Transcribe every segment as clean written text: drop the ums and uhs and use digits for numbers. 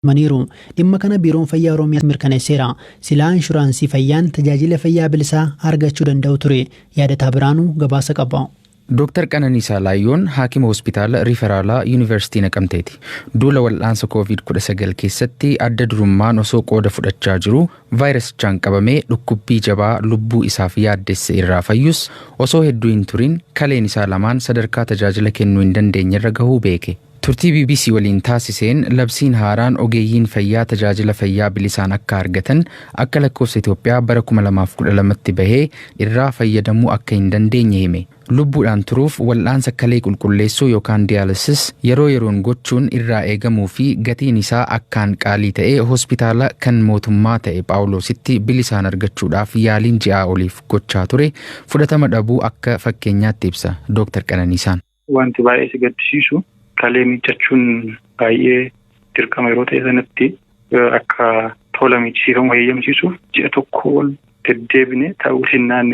maniiru dhimma kana biiroon fayyaa Oromiyaa mirkaneesseera. Silaa inshuraansii fayyaan tajaajila fayyaa bilisaa argachuu danda'u ture. Yaadataa Biraanuu gabaasa qaba. Dr. Qananiisaa Laayyoon haakima hospitaala riiferaalaa yuunivarsiitii Naqamteeti. Duula wal'aansa COVID-19 keessatti adda durummaan osoo qooda fudhachaa jiru vaayirasichaan qabamee dhukkubbii jabaa lubbuu isaaf yaaddesse irraa fayyus osoo hedduu hin turin kaleen isaa lamaan sadarkaa tajaajila kennuu hin dandeenye irra gahuu beeke. Turtii BBC waliin taasiseen labsiin haaraan ogeeyyiin fayyaa tajaajila fayyaa bilisaan akka argatan akka lakkoofsa Itoophiyaa bara 2012tti bahee irraa fayyadamuu akka hin dandeenye hime. Lubbuudhaan turuuf wal'aansa kalee qulqulleessuu yookaan diyaalisis yeroo yeroon gochuun irraa eegamuu fi gatiin isaa akkaan qaalii ta'e hospitaala kan mootummaa ta'e Phaawulositti bilisaan argachuudhaaf yaaliin ji'aa oliif gochaa ture fudhatama dhabuu akka fakkeenyaatti ibsa Dr. Qananiisaan. Wanti baay'ee si gaddisiisu kalee miiccachuun baay'ee dirqama yeroo ta'e sanatti akka tola miicciifamuu heeyyamsiisuuf ji'a tokko ol deddeebine ta'uu sinnaan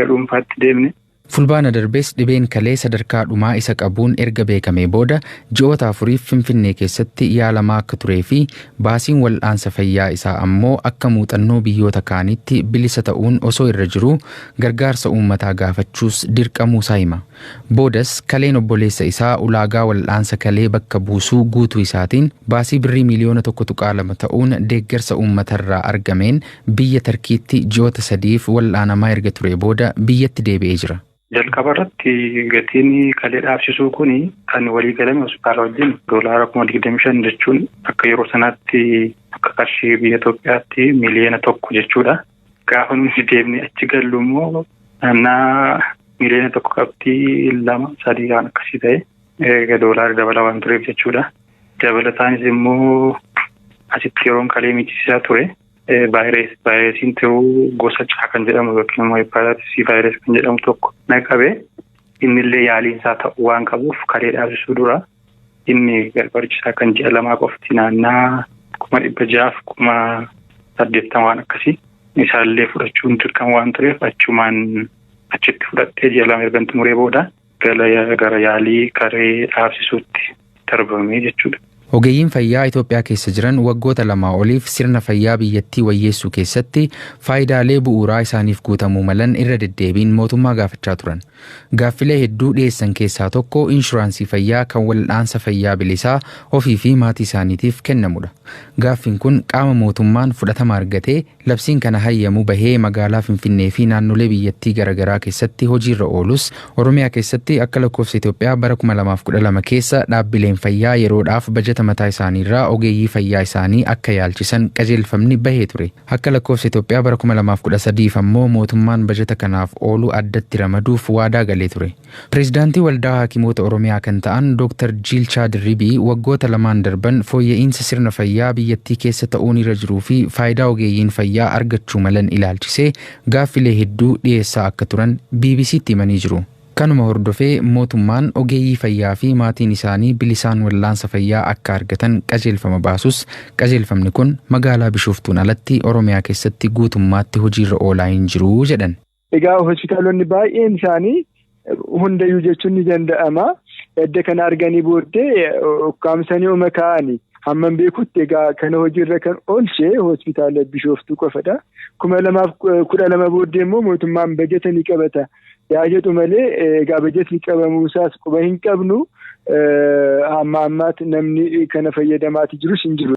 dhuunfaatti deemne. Fulbaana darbees dhibeen kalee sadarkaa dhumaa isa qabuun erga beekamee booda ji'oota afuriif Finfinnee keessatti yaalamaa akka turee fi baasiin wal'aansa fayyaa isaa ammoo akka muuxannoo biyyoota kaanitti bilisa ta'uun osoo irra jiru gargaarsa uummataa gaafachuus dirqamuu isaa hima. Boodas kaleen obboleessa isaa ulaagaa wal'aansa kalee bakka buusuu guutuu isaatiin baasii birrii miliyoona 1.2 ta'uun deeggarsa uummatarraa argameen biyya Tarkiitti ji'oota 3 wal'aanamaa erga ture booda biyyatti deebi'ee jira. Jalqaba irratti gatiin kalee dhaabsisuu kuni kan walii galame hospitaala wajjin $25,000 jechuun akka yeroo sanaatti akka qarshii biyya Itoophiyaatti miliyoona 1 jechuudha. Gaafa nuti deemnee achi gallu immoo naannaa miliyoona 1.2-3 kan akkasii ta'e doolaara dabala waan tureef jechuudha. Dabalataanis immoo asitti yeroon kalee miiccisaa ture. Vaayirasiin ta'uu gosa C kan jedhamu yookiin immoo hepatitis C vaayirasii kan jedhamu tokko naqabe innillee yaaliin isaa ta'uu waan qabuuf kalee dhaabsisuu dura inni barbaachisaa kan ji'a 2 qofti naannaa 6,680 waan akkasii isaallee fudhachuun dirqama waan tureef achitti fudhattee ji'a 2 erga xumuree booda gara yaalii kalee dhaabsisuutti darbamee jechuudha. Ogeeyyiin fayyaa Itoophiyaa keessa jiran waggoota 2 oliif sirna fayyaa biyyattii wayyeessuu keessatti faayidaalee bu'uuraa isaaniif guutamuu malan irra deddeebiin mootummaa gaafachaa turan. Gaaffilee hedduu dhiyeessan keessaa tokko inshuraansii fayyaa kan wal'aansa fayyaa bilisaa ofii fi maatii isaaniitiif kennamudha. Gaaffiin kun qaama mootummaan fudhatama argatee labsiin kana hayyamu bahee magaalaa Finfinnee fi naannolee biyyattii garaagaraa keessatti hojiirra oolus Oromiyaa keessatti akka lakkoofsa Itoophiyaa bara 2012 keessa dhaabbileen fayyaa yeroodhaaf bajeta mataa isaaniirraa ogeeyyii fayyaa isaanii akka yaalchisan qajeelfamni bahee ture. Akka lakkoofsa Itoophiyaa bara 2013 ammoo mootummaan bajeta kanaaf oolu addatti ramaduuf waadaa galee ture. Pireezidaantii Waldaa Haakimoota Oromiyaa kan ta'an Dr. Jiilchaa Dirribii waggoota 2 darban fooyya'insa sirna fayyaa biyyattii keessa ta'uun irra jiruu fi faayidaa ogeeyyiin fayyaa argachuu malan ilaalchisee gaaffilee hedduu dhiyeessaa akka turan BBC'tti himanii jiru. Kanuma hordofee mootummaan ogeeyyii fayyaa fi maatiin isaanii bilisaan wal'aansa fayyaa akka argatan qajeelfama baasus qajeelfamni kun magaalaa Bishooftuun alatti Oromiyaa keessatti guutummaatti hojiirra oolaa hin jiru jedhan. Egaa hospitaalonni baay'een isaanii hundayyuu jechuun ni danda'ama. Edda kana arganii booddee ukkaamsanii uma kaa'anii hamman beekutti egaa kana hojiirra kan oolchee hospitaala Bishooftuu qofadha. 2012 booddee immoo mootummaan bajeta ni qabata. Yaa jedhu malee egaa bajetni qabamuu isaas quba hin qabnu hamma ammaatti namni kana fayyadamaati jirus hin jiru.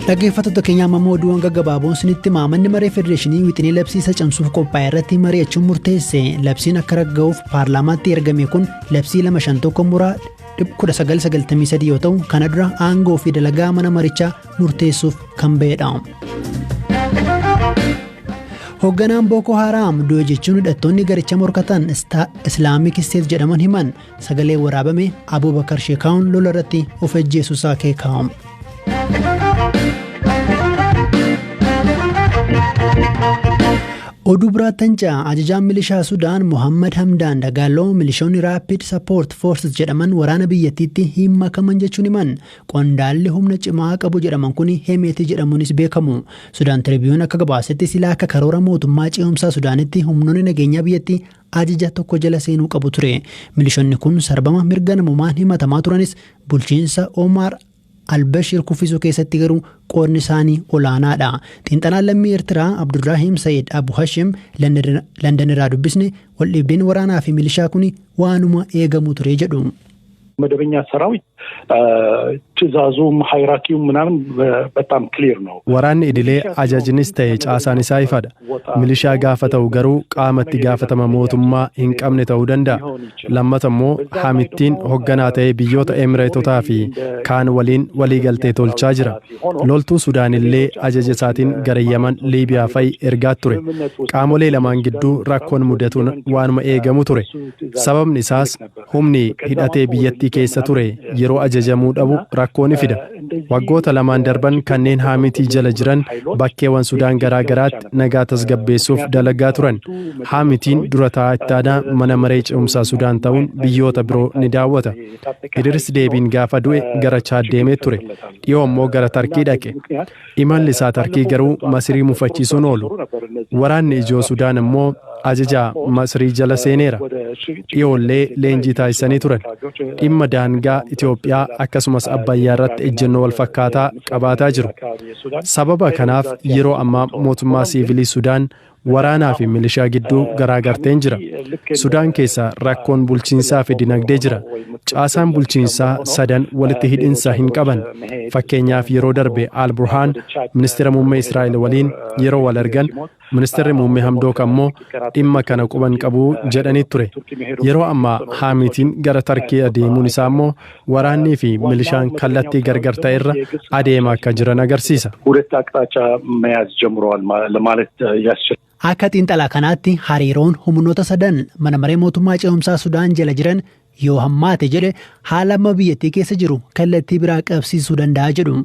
Dhaggeeffattoota keenya ammoo oduuwwan gaggabaaboon sinitti manni maree federeeshinii wixinee labsiisa cimsuuf qophaa'e irratti mari'achuun murteesse. Labsiin akka ragga'uuf paarlaamaatti ergame kun labsii 251 muraa 1993 yoo ta'u kana dura aangoo fi dalagaa mana marichaa murteessuuf kan ba'edha. Hoogganaan Boko Haram du'e jechuun hidhattoonni garicha morkatan Islaamic State jedhaman himan sagalee waraabame Abubakar Shekaawun lola irratti of ajjeesuusaa keeka'ame. Oduu biraattancha ajajaan milishaa Sudaan Mohammad Hamdaan Dagaaloo milishoonni Rapid Support Forces jedhaman waraana biyyattiitti hin makaman jechuun himan. Qondaalli humna cimaa qabu jedhaman kun Hemeeti jedhamuunis beekamu. Sudaan Tribune akka gabaasetti silaa akka karoora mootummaa ce'umsaa Sudaanitti humnoonni nageenyaa biyyattii ajaja tokko jala seenuu qabu ture. Milishoonni kun sarbama mirga namummaan himatamaa turanis bulchiinsa Omar Albashir kuffisuu keessatti garuu qoodni isaanii olaanaadha. Xiinxalaan lammii Eertiraa Abdurrahiim Sayid Abu Hashim London irraa dubbisne waldhibdeen waraanaa fi milishaa kun waanuma eegamu ture jedhu. መደበኛ ሰራዊት ትዕዛዙም ሃይራርኪውም ምናምን በጣም ክሊር ነው። ወራን ኢዲሌ አጃጅንስ ተይ ጫሳን ኢሳ ይፋዳ ሚሊሻ ጋፈተው ገሩ ቃመት ጋፈተማ ሞቱማ ሂንቀምነ ተው ደንዳ ለማተሞ ሐሚቲን ሆገና ተይ ቢዮታ ኤምሬቶታ ፊ ካን ወሊን ወሊ ገልቴ ቶልቻ ጅራ ሎልቱ ሱዳንሌ አጃጀሳቲን ገረየመን ሊቢያ ፈይ ኤርጋት ቱሬ ቃሞሌ ለማን ግዱ ራኮን ሙደቱን ዋንማ ኤገሙ ቱሬ ሰበብን ኢሳስ ሁምኒ ሂዳቴ ቢየቲ keessa ture yeroo ajajamuu dhabu rakkoon fida. Waggoota lamaan darban kanneen haamitii jala jiran bakkeewwan Sudaan garaa garaatti nagaa tasgabbeessuuf dalagaa turan. Haamitiin dura taa'aa ittaanaa mana maree ce'umsaa Sudaan ta'uun biyyoota biroo ni daawwata. Idris Deebiin gaafa du'e gara Chaad deemee ture. Dhiyoo immoo gara Tarkii dhaqe. Imalli isaa Tarkii garuu Masirii mufachiisuun oolu. Waraanni ijoo Sudaan immoo ajaja Masirii jala seeneera. Dhiyoollee leenjii taasisanii turan. Dhimma daangaa Itoophiyaa akkasumas Abbayyaa irratti ejjennoo wal fakkaataa qabaataa jiru. Sababa kanaaf yeroo ammaa mootummaa siivilii Sudaan waraanaa fi milishaa gidduu garaagarteen jira. Sudaan keessa rakkoon bulchiinsaa fi dinagdee jira. Caasaan bulchiinsaa sadan walitti hidhinsa hin qaban. Fakkeenyaaf yeroo darbe Al-Burhaan ministeera muummee Israa'el waliin yeroo wal argan ministeerri muummee Hamdook ammoo dhimma kana quban qabu jedhanii ture. Yeroo ammaa haamitiin gara Tarkii adeemuun isaa ammoo waraannii fi milishaan kallattii gargar ta'erra adeemaa akka jiran agarsiisa. Akka xiinxalaa kanaatti hariiroon humnoota sadan mana maree mootummaa ce'umsaa Sudaan jala jiran yoo hammaate jedhe haala amma biyyattii keessa jiru kallattii biraa qabsiisuu danda'a jedhu.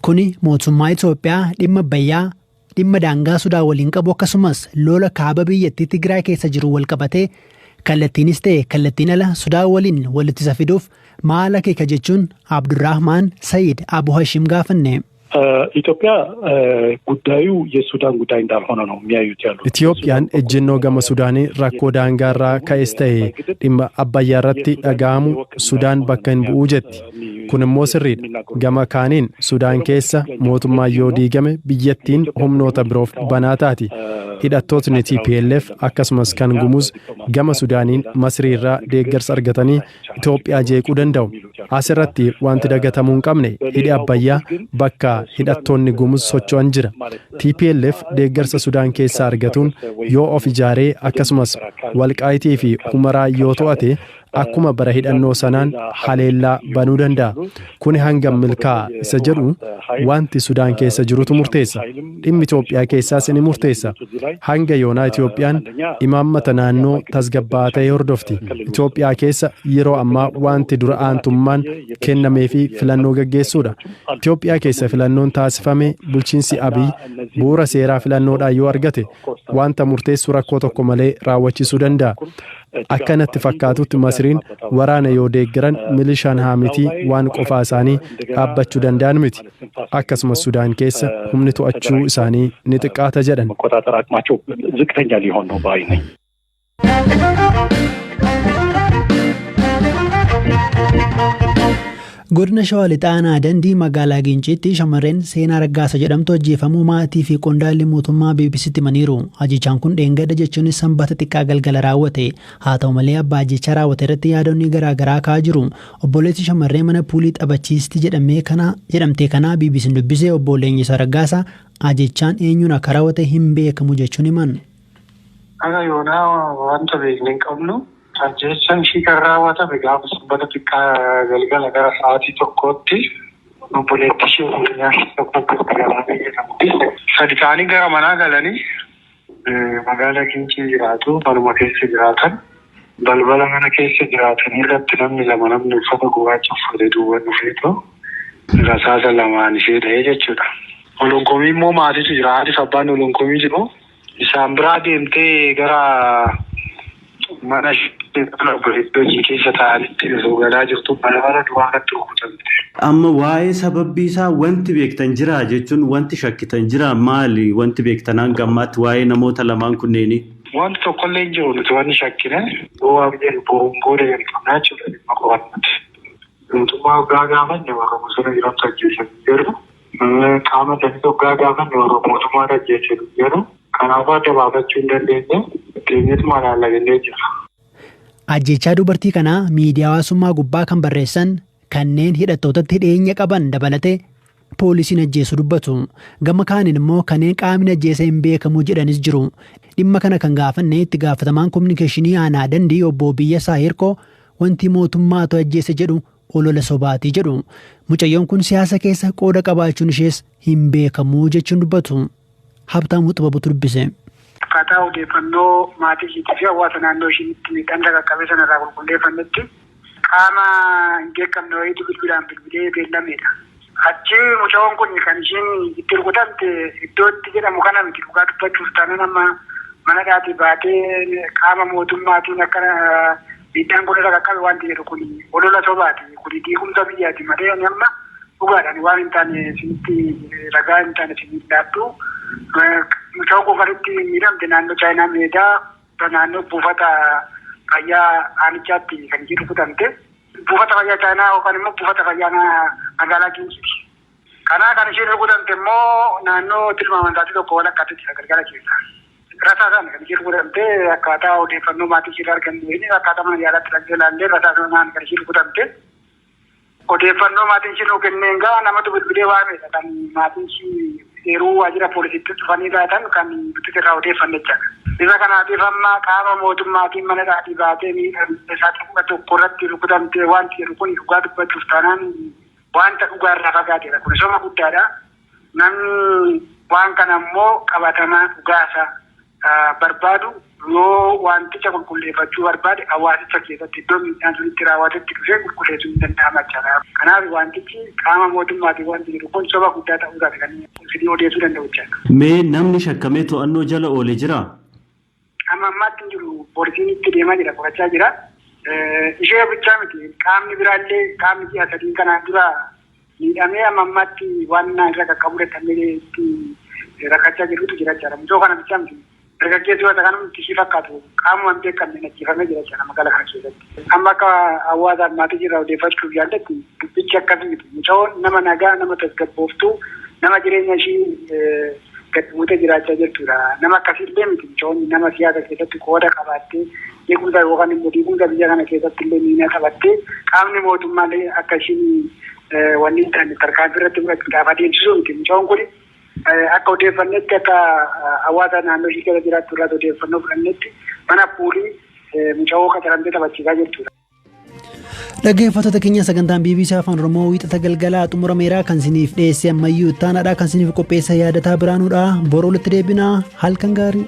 Kuni mootummaa Itoophiyaa dhimma Abbayyaa dhimma daangaa Sudaan waliin qabu akkasumas lola kaaba biyyattii Tigraay keessa jiru wal qabatee kallattiinis ta'e kallattiin ala Sudaan waliin walitti isa fiduuf maal akeeka jechuun Abdurrahmaan Sayid Abu Hashim gaafanne. ኢትዮጵያ ጉዳዩ የሱዳን ጉዳይ እንዳልሆነ ነው የሚያዩት ያሉት። ኢትዮጵያን ejjennoo gama Sudaanii rakkoo daangaarraa ka'es ta'e dhimma Abbayyaa irratti dhaga'amu Sudaan bakka hin bu'uu jetti. Kun immoo sirriidha. Gama kaaniin Sudaan keessa mootummaa yoo diigame biyyattiin humnoota biroof banaa taati. Hidhattootni TPLF akkasumas kan Gumuz gama Sudaaniin Masrii irraa deeggarsa argatanii Itoophiyaa jeequu danda'u. Asirratti wanti dagatamuu hin qabne hidhi Abbayyaa bakka hidhattoonni Gumuz socho'an jira. TPLF deeggarsa Sudaan keessaa argatuun yoo of ijaaree akkasumas Walqaayitii fi Humaraa yoo to'ate akkuma bara hidhannoo sanaan haleellaa banuu danda'a. Kuni hangam milkaa'a isa jedhu wanti Sudaan keessa jirutu murteessa. Dhimmi Itoophiyaa keessaas ni murteessa. Hanga yoonaa Itoophiyaan imaammata naannoo tasgabbaa'aa ta'e hordofti. Itoophiyaa keessa yeroo ammaa wanti dura aantummaan kennamee fi filannoo gaggeessuudha. Itoophiyaa keessa filannoon taasifame bulchiinsi Abiy bu'uura seeraa filannoodhaan yoo argate wanta murteessu rakkoo tokko malee raawwachiisuu danda'a. Akkanatti fakkaatutti Masriin waraana yoo deeggaran milishaan haamitii waan qofaa isaanii dhaabbachuu danda'an miti. Akkasumas Sudaan keessa humni to'achuu isaanii ni xiqqaata jedhan. Godina Shawaa Lixaanaa Dandii magaalaa Ginciitti shamarreen Seenaa Raggaasa jedhamtu ajjeefamuu maatii fi qondaalli mootummaa BBC'tti himaniiru. Ajjechaan kun dheengadda jechuun sanbata xiqqaa galgala raawwate. Haa ta'u malee abbaa ajjechaa raawwate irratti yaadonni garaagaraa ka'aa jiru. Obboleessi shamarree mana puulii taphachiisti jedhamtee kana BBC'n dubbisee obbo Leenjisaa Raggaasaa ajjechaan eenyuun akka raawwate hin beekamu jechuun himan. Akka yoonaa wanta beekne hin qabnu. Ajjechaan ishii kan raawwatame gaafa sanbata xiqqaa galgala gara sa'aatii tokkootti obboleettii ishee guyyaa tokkotti magaalaa jedhamti. Sadi ta'anii gara manaa galanii magaalaa Gincii jiraatu manuma keessa jiraatan balbala mana keessa jiraatan irratti namni uffata gurraacha uffatee duuba dhufeetoo rasaasa lamaan ishee dha'ee jechuudha. Olonkomii immoo maatiitu jira. Haadhiif abbaan olonkomii jiru. isaan biraa deemtee gara mana hojii keessa taa'anitti galaa jirtu balbala duwwaa irratti rukutamte. Amma waa'ee sababbii isaa wanti beektan jira jechuun wanti shakkitan jira maali wanti beektan hanga ammaatti waa'ee namoota lamaan kunneenii? Wanti tokkollee hin jiru nuti wanni shakkine bu'aa biyya booda jalqabnaa jechuudha dhimma qo'annatti. Mootummaa hoggaa gaafanne warra bosona jirantu ajjeesan jedhu qaama sanii hoggaa gaafanne warra mootummaa ajjeesan jedhu kanaafuu adda baafachuu hin dandeenye keenyatuma laallagannee jira. Ajjechaa dubartii kanaa miidiyaa hawaasummaa gubbaa kan barreessan kanneen hidhattootatti dhiyeenya qaban dabalatee poolisiin ajjeesu dubbatu. Gama kaaniin immoo kanneen qaamni ajjeese hin beekamu jedhanis jiru. Dhimma kana kan gaafanne itti gaafatamaan kominikeeshinii aanaa Dandii obbo Biyyasaa Hirkoo wanti mootummaatu ajjeese jedhu olola sobaatii jedhu. Mucayyoon kun siyaasa keessa qooda qabaachuun ishees hin beekamu jechuun dubbatu. Habtaamuu Xibabutu dubbise. Akkaataa odeeffannoo maatii isheetii fi hawaasa naannoo isheetti miidhaan qaqqabe sanarraa qulqulleeffannetti qaama hin beekamne wayiitu bilbilee beellamedha. Achi mucaan kun kan isheen itti rukutamte iddoo itti jedhamu kana miti dhugaa dubbachuuf taanaan amma mana dhaatii baatee qaama mootummaatiin akka miidhaan kun irra qaqqabe wanti jedhu kun olola sobaati. Kun diigumsa biyyaati malee amma dhugaadhaan waan hin taane isinitti ragaa hin taane isin dhaabdu. Mucaan kun kan itti miidhamte naannoo Chaayinaa meedaa naannoo buufata fayyaa aanichaatti kan ishee rukutamte. Buufata fayyaa Chaayinaa yookaan immoo buufata fayyaa magaalaa Kiimsiiti. Kanaa kan isheen rukutamte immoo naannoo tilmaamantaatii tokko walakkaatti galgala keessa. Rasaasaan kan ishee rukutamte akkaataa odeeffannoo maatii ishee argannu akkaataa mana yaalaatti dhaqee ilaallee rasaasaan kan ishee rukutamte. Odeeffannoo maatiin ishee nuu kenneen gaa namatu bilbilee waamedha kan maatiin ishee yeroo waajjira poolisiitti dhufanii taatan kan nuti irraa odeeffannechaa. Isa kanaatiif amma qaama mootummaatiin mana dhaatii baatee isaa xiqqaa tokko irratti rukutamte wanti jedhu kun dhugaa dubbachuuf taanaan wanta dhugaa irraa fagaateedha. Kun soma guddaadha. Namni waan kana immoo qabatamaa dhugaasa barbaadu yoo wanticha qulqulleeffachuu barbaade hawaasicha keessatti iddoo miidhaan sun itti raawwatetti dhufee qulqulleessuun ni danda'ama jechaadha. Kanaaf wantichi qaama mootummaatiin wanti jedhu kun soba guddaa ta'uudhaaf kan sidii odeessuu danda'u jechaadha. Mee namni shakkamee to'annoo jala oolee jiraa? Amma ammaatti hin jiru poolisiin itti deemaa jira qorachaa jira. Ishee bichaa miti qaamni biraallee qaamni ji'a sadii kanaan dura miidhamee amma ammaatti waan irra qaqqabu danda'amee itti rakkachaa jirutu jira jechaadha. Mucoo kana bichaa miti. Dargaggeessi wanta kanatti ishii fakkaatu qaamuma hin beekamne ajjeefamee jira jechaadha magaalaa kana keessatti. Amma akka hawaasaaf maatii irraa odeeffachuuf yaalletti dubbichi akkasii miti. Mucoon nama nagaa, nama tasgabbooftuu, nama jireenya ishii gadi buutee jiraachaa jirtudha. Nama akkasiillee miti mucoon nama siyaasa keessatti qooda qabaattee beekumsa yookaan immoo diigumsa biyya kana keessatti illee miina qabattee qaamni mootummaallee akka ishiin wanni hin taane tarkaanfii irratti fudhachuudhaaf adeemsisuu miti. Mucoon kun akka odeeffannetti akka hawaasa naannoo ishee keessa jiraattu irraa odeeffannoo fudhannetti mana puulii mucaa qacaramtee taphachiisaa jirtudha. Dhaggeeffattoota keenya sagantaan BBC Afaan Oromoo wiixata galgalaa xumurameera kan isiniif dhiyeesse ammayyuu ittaanaadha kan isiniif qopheesse yaadataa biraanuudha. Boroo walitti deebinaa halkan gaarii.